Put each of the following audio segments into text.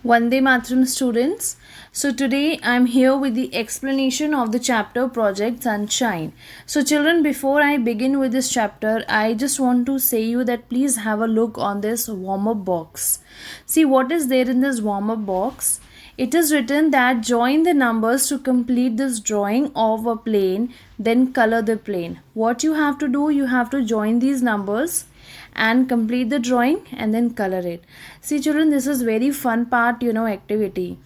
Vande Mataram students. So today I'm here with the explanation of the chapter Project Sunshine. So children, before I begin with this chapter, I just want to say you that please have a look on this warm-up box. See what is there in this warm-up box. It is written that join the numbers to complete this drawing of a plane, then color the plane. What you have to do, you have to join these numbers and complete the drawing and then color it. See children, this is very fun part, activity.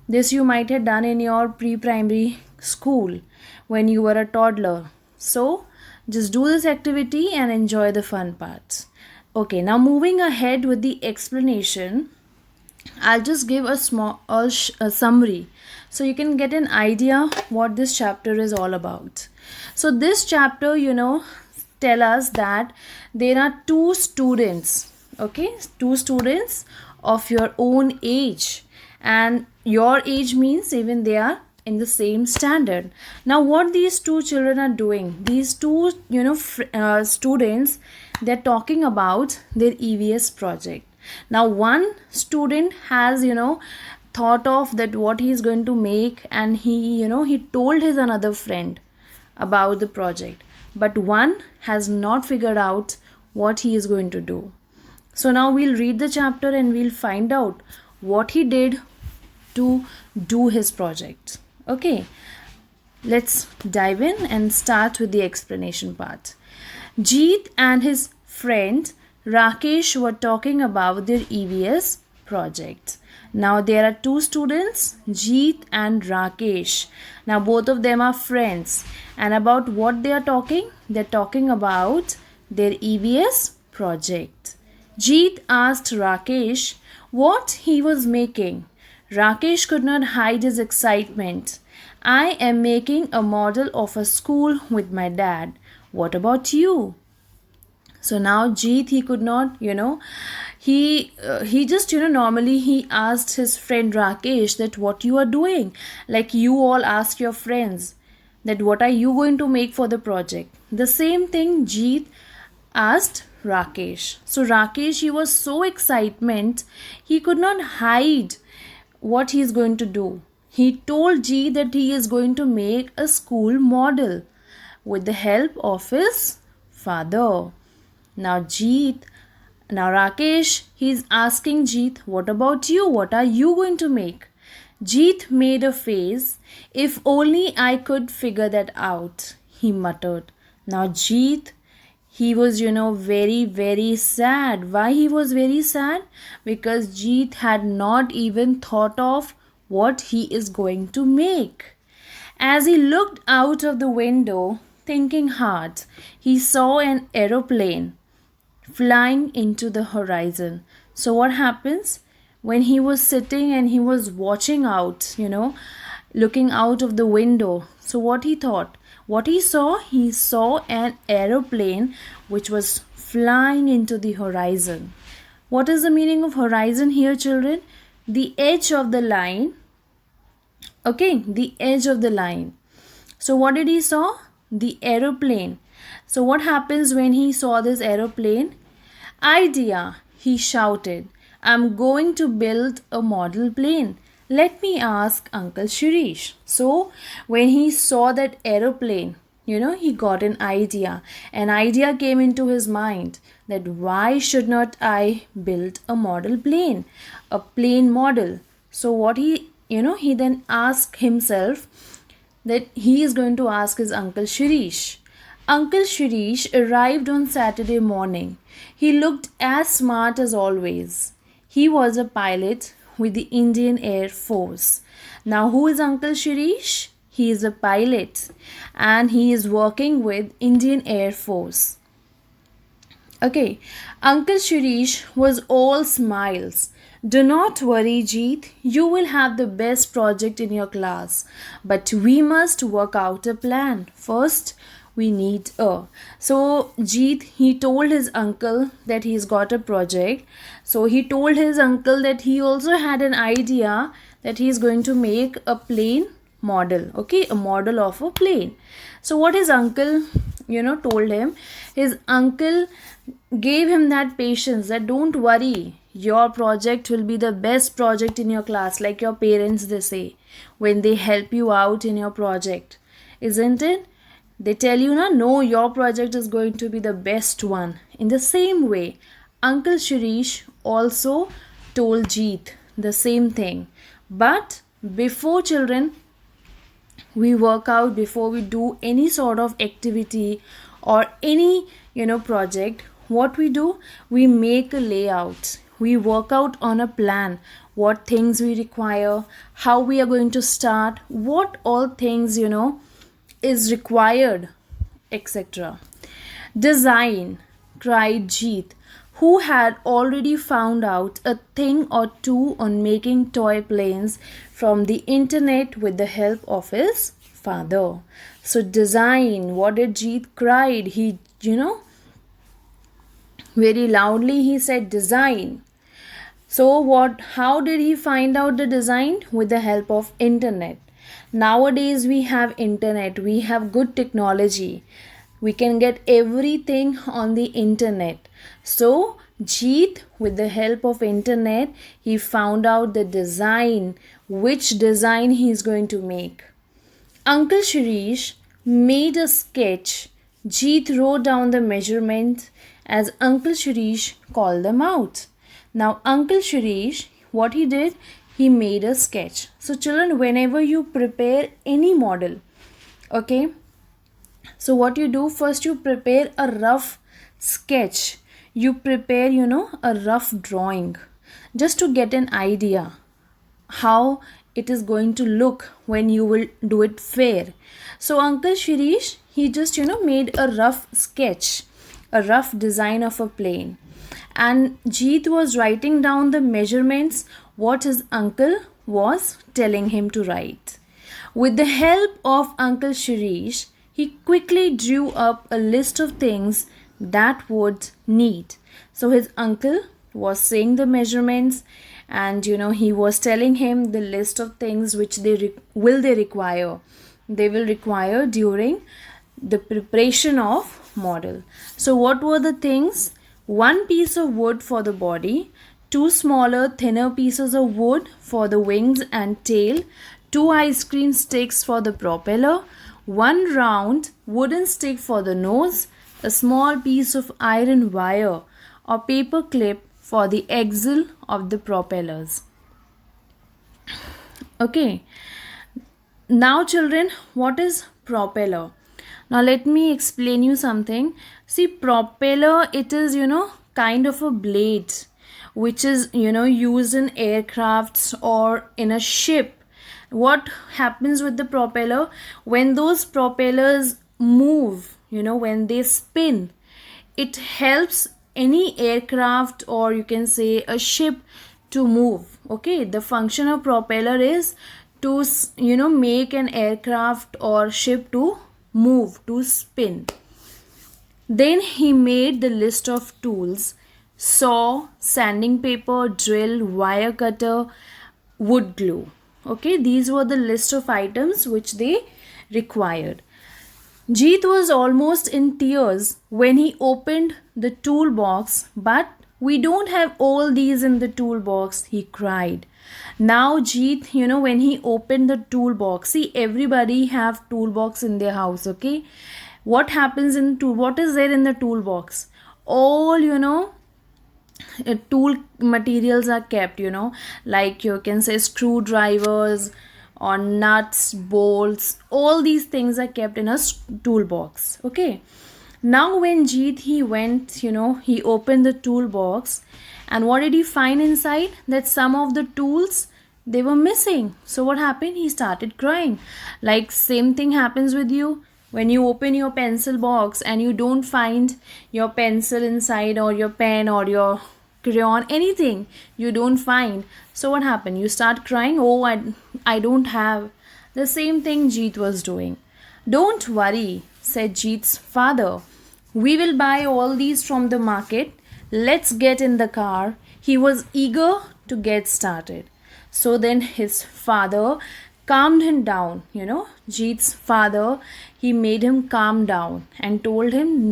This you might have done in your pre-primary school when you were a toddler. So just do this activity and enjoy the fun parts. Okay, now moving ahead with the explanation, I'll just give a small a summary so you can get an idea what this chapter is all about. So this chapter, tell us that there are two students, two students of your own age, and your age means even they are in the same standard. Now what these two children are doing, these two students, they're talking about their EVS project. Now one student has thought of that what he is going to make, and he told his another friend about the project, but one has not figured out what he is going to do. So now we'll read the chapter and we'll find out what he did to do his project. Okay, let's dive in and start with the explanation part. Jeet and his friend Rakesh were talking about their EVS project. Now there are two students, Jeet and Rakesh. Now both of them are friends, and about what they are talking? They're talking about their EVS project. Jeet asked Rakesh what he was making. Rakesh could not hide his excitement. I am making a model of a school with my dad. What about you? So now Jeet, he could not, he just, normally he asked his friend Rakesh that what you are doing. Like you all ask your friends that what are you going to make for the project. The same thing Jeet asked Rakesh. So Rakesh, he was so excitement, he could not hide what he is going to do. He told Jeet that he is going to make a school model with the help of his father. Now Rakesh, he's asking Jeet, what about you? What are you going to make? Jeet made a face. If only I could figure that out, he muttered. Now Jeet, he was, very, very sad. Why he was very sad? Because Jeet had not even thought of what he is going to make. As he looked out of the window, thinking hard, he saw an aeroplane flying into the horizon. So what happens when he was sitting and he was watching out, looking out of the window? So what he thought, what he saw an aeroplane which was flying into the horizon. What is the meaning of horizon here, children? The edge of the line. Okay, the edge of the line. So what did he saw? The aeroplane. So what happens when he saw this aeroplane? Idea, he shouted. I'm going to build a model plane. Let me ask Uncle Shirish. So when he saw that aeroplane, he got an idea. An idea came into his mind that why should not I build a model plane? A plane model. So what he then asked himself that he is going to ask his Uncle Shirish. Uncle Shirish arrived on Saturday morning. He looked as smart as always. He was a pilot with the Indian Air Force. Now who is Uncle Shirish? He is a pilot and he is working with Indian Air Force. Okay, Uncle Shirish was all smiles. Do not worry, Jeet. You will have the best project in your class. But we must work out a plan. First, we need a. So Jeet, he told his uncle that he's got a project. So he told his uncle that he also had an idea that he's going to make a plane model. Okay, a model of a plane. So what his uncle, told him, his uncle gave him that patience that don't worry, your project will be the best project in your class, like your parents they say when they help you out in your project, isn't it? They tell you, no, your project is going to be the best one. In the same way, Uncle Shirish also told Jeet the same thing. But before children, we work out, before we do any sort of activity or any project, what we do, we make a layout, we work out on a plan, what things we require, how we are going to start, what all things is required, etc. Design, cried Jeet, who had already found out a thing or two on making toy planes from the internet with the help of his father. So, design, what did Jeet cried? He, very loudly he said, design. So how did he find out the design? With the help of internet. Nowadays we have internet, we have good technology, we can get everything on the internet. So Jeet, with the help of internet, he found out the design, which design he is going to make. Uncle Shirish made a sketch. Jeet wrote down the measurements as Uncle Shirish called them out. Now Uncle Shirish, what he did, he made a sketch. So children, whenever you prepare any model, okay, so what you do, first you prepare a rough sketch, you prepare a rough drawing, just to get an idea how it is going to look when you will do it fair. So Uncle Shirish, he just made a rough sketch, a rough design of a plane, and Jeet was writing down the measurements what his uncle was telling him to write. With the help of Uncle Shirish, he quickly drew up a list of things that would need. So his uncle was saying the measurements, and he was telling him the list of things which they will require during the preparation of model. So what were the things? One piece of wood for the body, two smaller thinner pieces of wood for the wings and tail, two ice cream sticks for the propeller, one round wooden stick for the nose, a small piece of iron wire or paper clip for the axle of the propellers. Okay, now children, what is propeller? Now let me explain you something. See, propeller, it is kind of a blade which is used in aircrafts or in a ship. What happens with the propeller? When those propellers move, when they spin, it helps any aircraft or you can say a ship to move. Okay, the function of propeller is to make an aircraft or ship to move, to spin. Then he made the list of tools: saw, sanding paper, drill, wire cutter, wood glue. Okay, these were the list of items which they required. Jeet was almost in tears when he opened the toolbox, but we don't have all these in the toolbox, he cried. Now Jeet, when he opened the toolbox, see, everybody have toolbox in their house, okay? What happens in what is there in the toolbox? All, tool materials are kept, like you can say screwdrivers or nuts, bolts, all these things are kept in a toolbox. Okay, now when Jeet, he went, he opened the toolbox, and what did he find inside? That some of the tools, they were missing. So what happened? He started crying. Like same thing happens with you when you open your pencil box and you don't find your pencil inside, or your pen or your crayon, anything you don't find. So what happened? You start crying. Oh, I don't have. The same thing Jeet was doing. Don't worry, said Jeet's father. We will buy all these from the market. Let's get in the car. He was eager to get started. So then his father calmed him down. Jeet's father, he made him calm down and told him,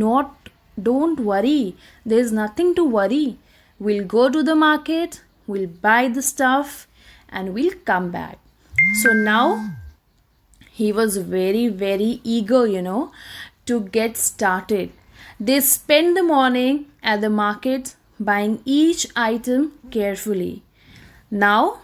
don't worry. There's nothing to worry. we'll go to the market, we'll buy the stuff, and we'll come back. So now he was very, very eager, to get started. They spent the morning at the market buying each item carefully. Now,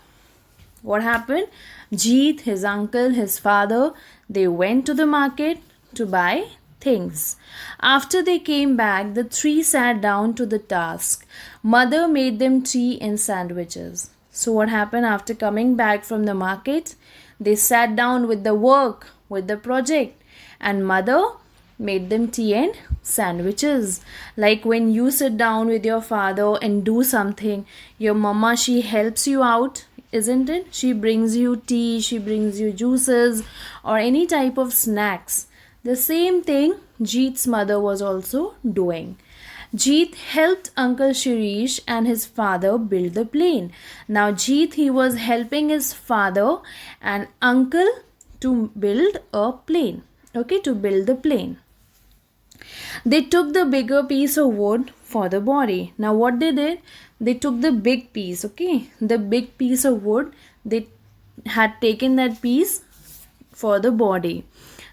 what happened? Jeet, his uncle, his father, they went to the market to buy things. After they came back, the three sat down to the task. Mother made them tea and sandwiches. So, what happened after coming back from the market? They sat down with the work, with the project, and mother made them tea and sandwiches. Like when you sit down with your father and do something, your mama, she helps you out, isn't it? She brings you tea, she brings you juices or any type of snacks. The same thing Jeet's mother was also doing. Jeet helped Uncle Shirish and his father build the plane. Now Jeet, he was helping his father and uncle to build a plane. Okay, to build the plane. They took the bigger piece of wood for the body. Now what they did? They took the big piece, okay? The big piece of wood, they had taken that piece for the body.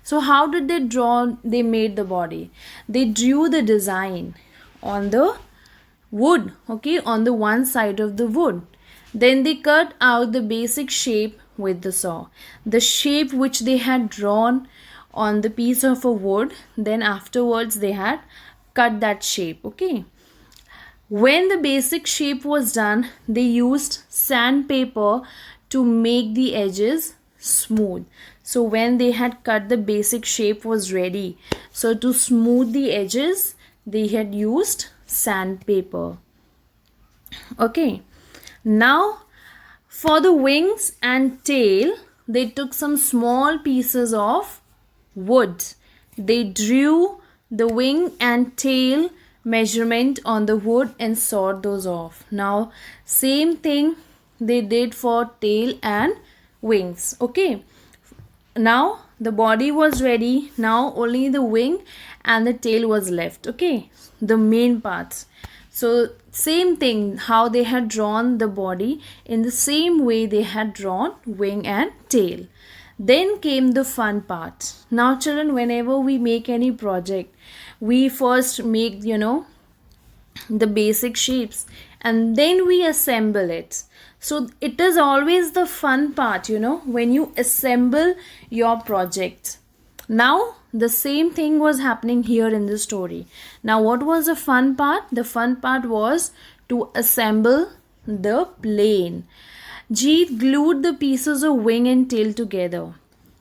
So how did they draw? They made the body. They drew the design on the wood, okay? On the one side of the wood. Then they cut out the basic shape with the saw. The shape which they had drawn on the piece of a wood, then afterwards they had cut that shape, okay? When the basic shape was done, they used sandpaper to make the edges smooth. So when they had cut, the basic shape was ready. So to smooth the edges, they had used sandpaper. Okay. Now for the wings and tail, they took some small pieces of wood. They drew the wing and tail measurement on the wood and sawed those off. Now same thing they did for tail and wings. Okay, now the body was ready. Now only the wing and the tail was left. Okay, the main parts. So same thing, how they had drawn the body, in the same way they had drawn wing and tail. Then came the fun part. Now children, whenever we make any project, we first make, the basic shapes and then we assemble it. So it is always the fun part, when you assemble your project. Now the same thing was happening here in the story. Now what was the fun part? The fun part was to assemble the plane. Jeet glued the pieces of wing and tail together.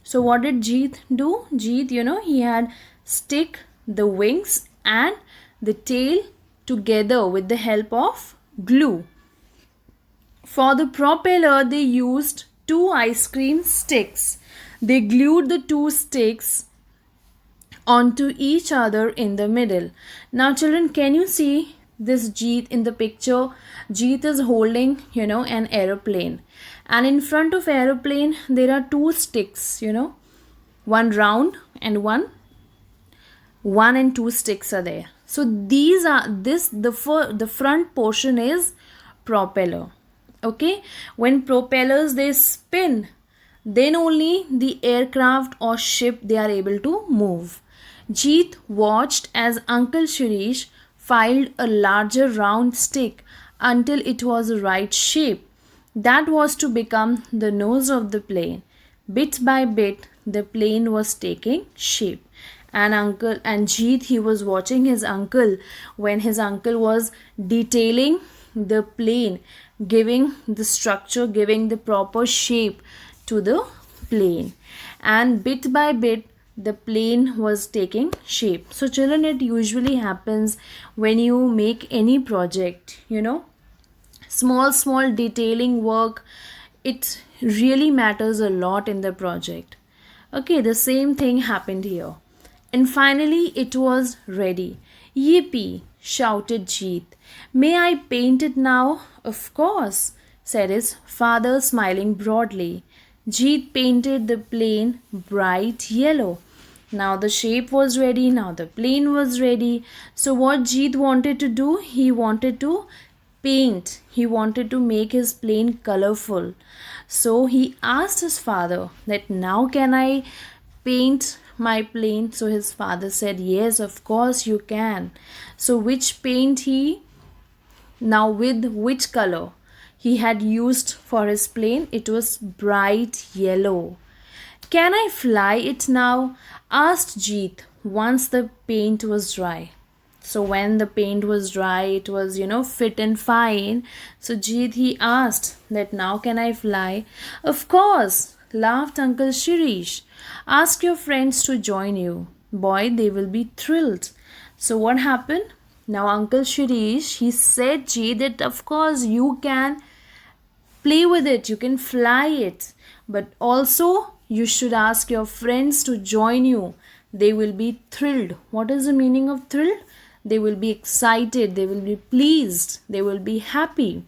So what did Jeet do? Jeet, he had stick the wings and the tail together with the help of glue. For the propeller, they used 2 ice cream sticks. They glued the 2 sticks onto each other in the middle. Now children, can you see this Jeet in the picture? Jeet is holding, an aeroplane. And in front of aeroplane, there are 2 sticks, one round and one and 2 sticks are there. So these are the front portion is propeller. Okay, when propellers they spin, then only the aircraft or ship they are able to move. Jeet watched as Uncle Shirish filed a larger round stick until it was the right shape. That was to become the nose of the plane. Bit by bit, the plane was taking shape. And Jeet, he was watching his uncle when his uncle was detailing the plane, giving the structure, giving the proper shape to the plane. And bit by bit, the plane was taking shape. So children, it usually happens when you make any project, small detailing work, it really matters a lot in the project. Okay, the same thing happened here. And finally it was ready. Yippee, shouted Jeet. May I paint it now? Of course, said his father, smiling broadly. Jeet painted the plane bright yellow. Now the shape was ready, now the plane was ready. So what Jeet wanted to do? He wanted to paint. He wanted to make his plane colorful. So he asked his father that now can I paint my plane? So his father said, yes, of course you can. So which paint he now with which color he had used for his plane? It was bright yellow. Can I fly it now? Asked Jeet once the paint was dry. So when the paint was dry, it was, fit and fine. So Jeet, he asked that now can I fly? Of course, laughed Uncle Shirish. Ask your friends to join you. Boy, they will be thrilled. So what happened? Now Uncle Shirish, he said Jeet that of course you can play with it, you can fly it, but also you should ask your friends to join you. They will be thrilled. What is the meaning of thrilled? They will be excited, they will be pleased, they will be happy.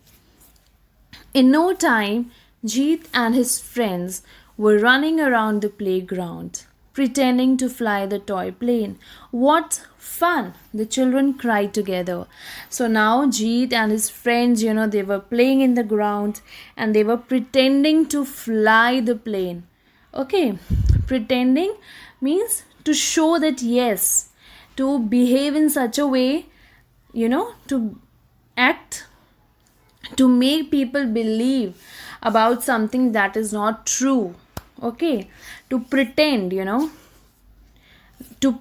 In no time, Jeet and his friends were running around the playground, pretending to fly the toy plane. What fun! The children cried together. So now Jeet and his friends, they were playing in the ground and they were pretending to fly the plane. Okay, pretending means to show that yes, to behave in such a way, to act, to make people believe about something that is not true. Okay, to pretend, to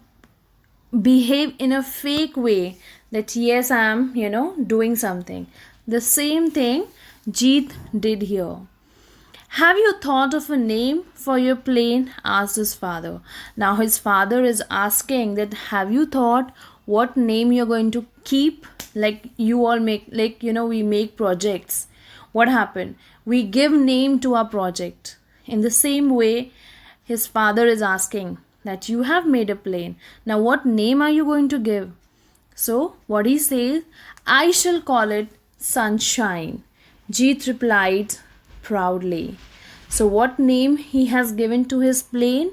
behave in a fake way that yes, I am, doing something. The same thing Jeet did here. Have you thought of a name for your plane? Asked his father. Now his father is asking that have you thought what name you're going to keep? Like you all make, we make projects. What happened? We give name to our project. In the same way, his father is asking that you have made a plane. Now what name are you going to give? So what he says, I shall call it Sunshine. Jeet replied proudly. So what name he has given to his plane?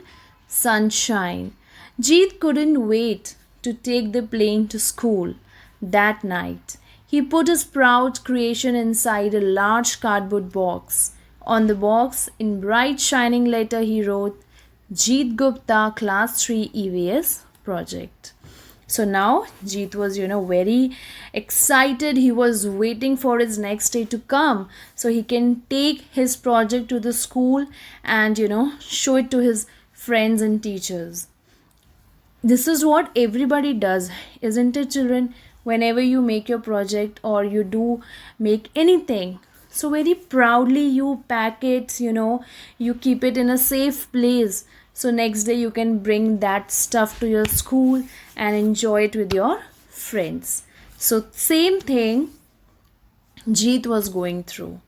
Sunshine. Jeet couldn't wait to take the plane to school. That night, he put his proud creation inside a large cardboard box. On the box, in bright shining letter, he wrote, Jeet Gupta Class 3 EVS Project. So now Jeet was, very excited. He was waiting for his next day to come so he can take his project to the school and, show it to his friends and teachers. This is what everybody does, isn't it, children? Whenever you make your project or you do make anything, so very proudly you pack it, you keep it in a safe place. So next day you can bring that stuff to your school and enjoy it with your friends. So same thing Jeet was going through.